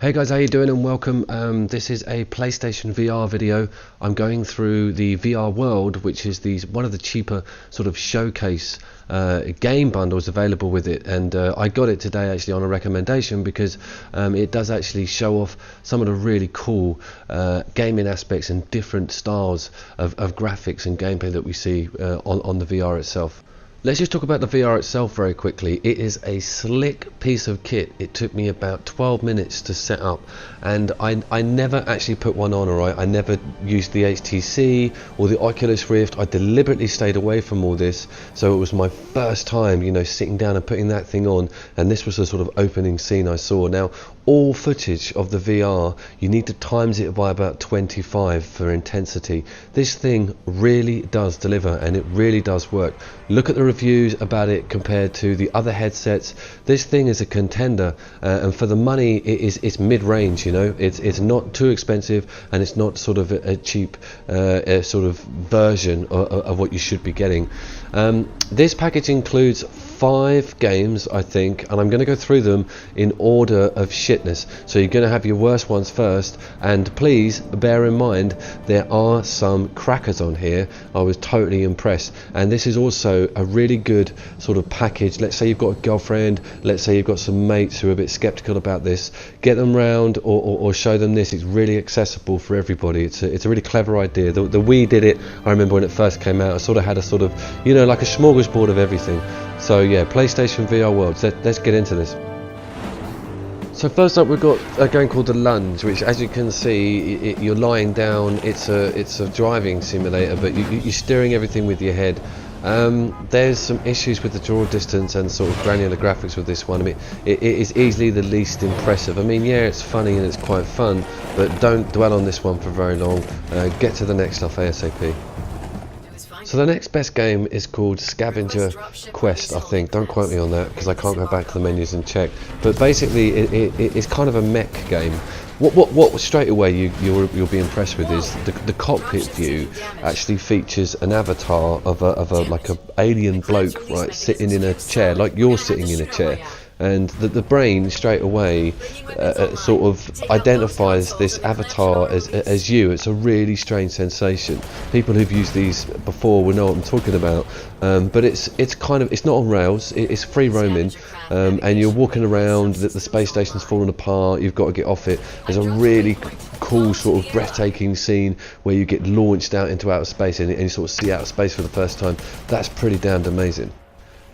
Hey guys, how you doing and welcome. This is a PlayStation VR video. I'm going through the VR World, which is one of the cheaper sort of showcase game bundles available with it, and I got it today actually on a recommendation because it does actually show off some of the really cool gaming aspects and different styles of graphics and gameplay that we see on the VR itself. Let's just talk about the VR itself very quickly. It is a slick piece of kit. It took me about 12 minutes to set up, and I never actually put one on, alright? I never used the HTC or the Oculus Rift. I deliberately stayed away from all this, so it was my first time, you know, sitting down and putting that thing on, and this was the sort of opening scene I saw. Now, all footage of the VR, you need to times it by about 25 for intensity. This thing really does deliver, and it really does work. Look at the reviews about it compared to the other headsets. This thing is a contender, and for the money it's mid-range, you know. It's not too expensive, and it's not sort of a cheap sort of version of what you should be getting. This package includes 5 games, I think, and I'm going to go through them in order of shitness. So you're going to have your worst ones first, and please bear in mind there are some crackers on here. I was totally impressed, and this is also a really good sort of package. Let's say you've got a girlfriend, let's say you've got some mates who are a bit skeptical about this, get them round or show them this. It's really accessible for everybody. It's a really clever idea. The Wii did it, I remember when it first came out. I sort of had a sort of, you know, like a smorgasbord of everything. So yeah, PlayStation VR World. Let's get into this. So first up, we've got a game called the Lunge, which, as you can see, you're lying down. It's a driving simulator, but you're steering everything with your head. There's some issues with the draw distance and sort of granular graphics with this one. I mean, it is easily the least impressive. I mean, yeah, it's funny and it's quite fun, but don't dwell on this one for very long. Get to the next stuff ASAP. So the next best game is called Scavenger Quest, I think. Don't quote me on that because I can't go back to the menus and check. But basically, it's kind of a mech game. What straight away you'll be impressed with is the cockpit view actually features an avatar of a like a alien bloke, right, sitting in a chair, like you're sitting in a chair. And the brain straight away sort of identifies this avatar as you. It's a really strange sensation. People who've used these before will know what I'm talking about. But it's not on rails. It's free roaming, and you're walking around. The space station's falling apart. You've got to get off it. There's a really cool sort of breathtaking scene where you get launched out into outer space and you sort of see outer space for the first time. That's pretty damned amazing.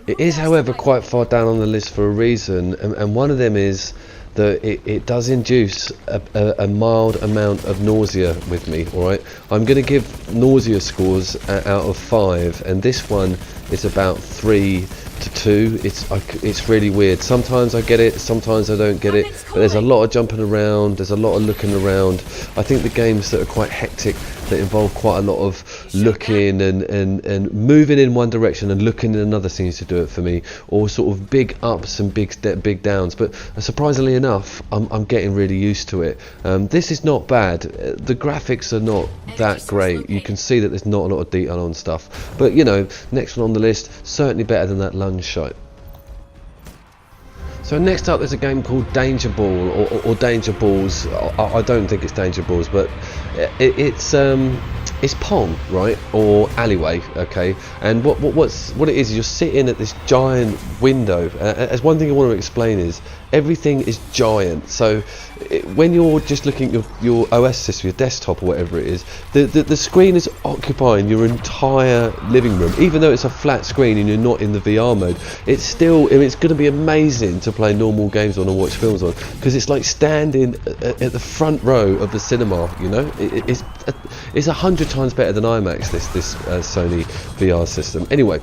It is, however, quite far down on the list for a reason, and one of them is that it does induce a mild amount of nausea with me. Alright, I'm going to give nausea scores out of 5, and this one is about 3 to 2. It's really weird. Sometimes I get it, sometimes I don't get it, but there's a lot of jumping around, there's a lot of looking around. I think the games that are quite hectic, that involve quite a lot of looking and moving in one direction and looking in another, seems to do it for me, or sort of big ups and big downs. But surprisingly enough, I'm getting really used to it. This is not bad. The graphics are not that great. You can see that there's not a lot of detail on stuff, but you know, next one on the list, certainly better than that Lunge shot. So next up, there's a game called Danger Ball or Danger Balls. I don't think it's Danger Balls, but it's Pong, right, or Alleyway, okay? And what it is you're sitting at this giant window. As one thing I want to explain is everything is giant. So when you're just looking at your OS system, your desktop or whatever it is, the screen is occupying your entire living room. Even though it's a flat screen and you're not in the VR mode, it's still, I mean, it's going to be amazing to play normal games on and watch films on, because it's like standing at the front row of the cinema, you know. It's 100 times better than IMAX, this Sony VR system. Anyway,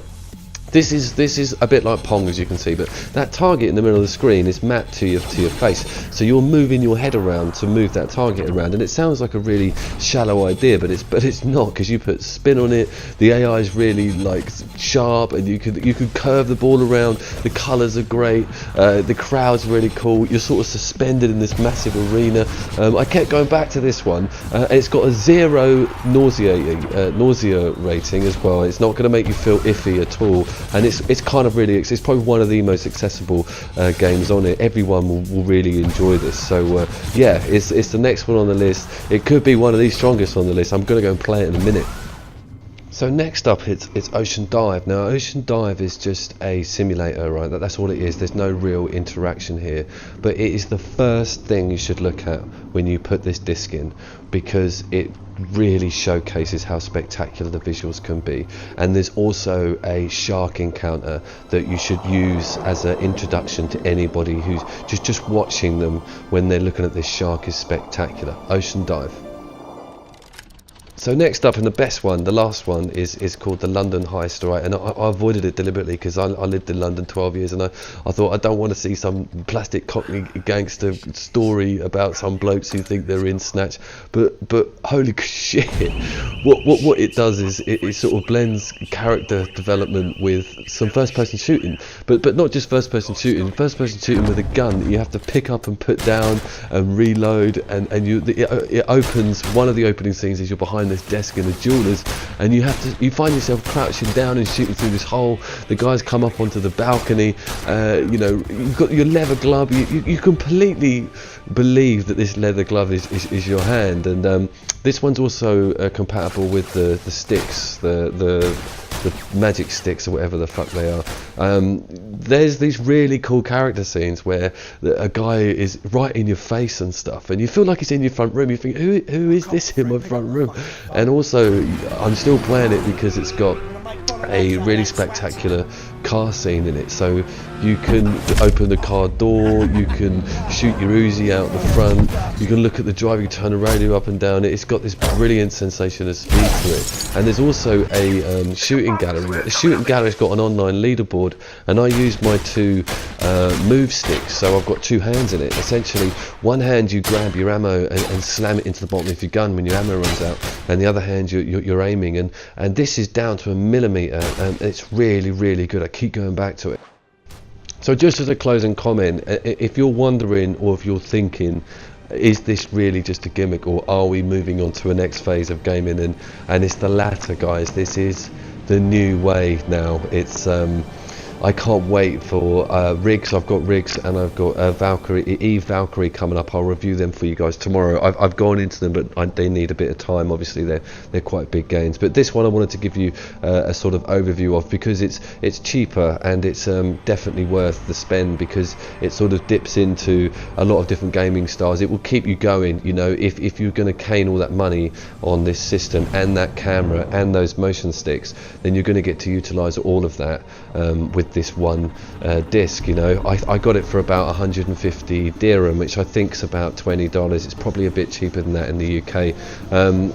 this is a bit like Pong, as you can see, but that target in the middle of the screen is mapped to your face, so you're moving your head around to move that target around. And it sounds like a really shallow idea, but it's not, because you put spin on it. The AI is really like sharp, and you could curve the ball around. The colours are great. The crowd's really cool. You're sort of suspended in this massive arena. I kept going back to this one. It's got a 0 nausea rating as well. It's not going to make you feel iffy at all. and it's kind of really, it's probably one of the most accessible games on it. Everyone will really enjoy this. So yeah, it's the next one on the list. It could be one of the strongest on the list. I'm gonna go and play it in a minute. So next up, it's Ocean Dive. Now, Ocean Dive is just a simulator, right? That's all it is. There's no real interaction here, but it is the first thing you should look at when you put this disc in, because it really showcases how spectacular the visuals can be. And there's also a shark encounter that you should use as an introduction to anybody who's just watching them when they're looking at this shark is spectacular. Ocean Dive. So next up, and the best one, the last one, is called the London Heist, right? And I avoided it deliberately because I lived in London 12 years, and I thought I don't want to see some plastic cockney gangster story about some blokes who think they're in Snatch. But holy shit, what it does is it sort of blends character development with some first-person shooting, but not just first-person shooting with a gun that you have to pick up and put down and reload, and it opens, one of the opening scenes is you're behind this desk in the jewelers, and you find yourself crouching down and shooting through this hole. The guys come up onto the balcony, you know, you've got your leather glove, you completely believe that this leather glove is your hand. And this one's also compatible with the sticks, the magic sticks or whatever the fuck they are. There's these really cool character scenes where a guy is right in your face and stuff, and you feel like he's in your front room. You think, who is this in my front room? And also, I'm still playing it because it's got a really spectacular car scene in it, so you can open the car door, you can shoot your Uzi out the front, you can look at the driver, you turn the radio up and down. It's got this brilliant sensation of speed to it. And there's also a shooting gallery. The shooting gallery's got an online leaderboard, and I use my two move sticks, so I've got two hands in it. Essentially, one hand you grab your ammo and slam it into the bottom of your gun when your ammo runs out, and the other hand you're aiming, and this is down to a millimeter, and it's really, really good. I keep going back to it. So just as a closing comment, if you're wondering, or if you're thinking, is this really just a gimmick, or are we moving on to a next phase of gaming? And it's the latter, guys. This is the new way now. It's I can't wait for rigs. I've got rigs, and I've got Eve Valkyrie coming up. I'll review them for you guys tomorrow. I've gone into them, but they need a bit of time. Obviously, they're quite big gains. But this one I wanted to give you a sort of overview of, because it's cheaper, and it's definitely worth the spend, because it sort of dips into a lot of different gaming styles. It will keep you going. You know, if you're going to cane all that money on this system and that camera and those motion sticks, then you're going to get to utilize all of that with this one disc. You know, I got it for about 150 dirham, which I think is about $20. It's probably a bit cheaper than that in the UK.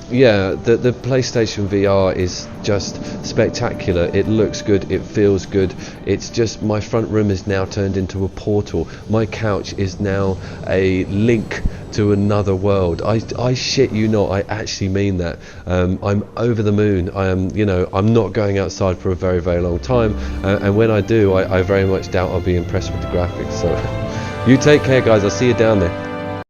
Yeah, the PlayStation VR is just spectacular. It looks good, it feels good. It's just, my front room is now turned into a portal. My couch is now a link to another world. I shit you not, I actually mean that. I'm over the moon. I am, you know, I'm not going outside for a very, very long time, and when I do, I very much doubt I'll be impressed with the graphics. So you take care, guys. I'll see you down there.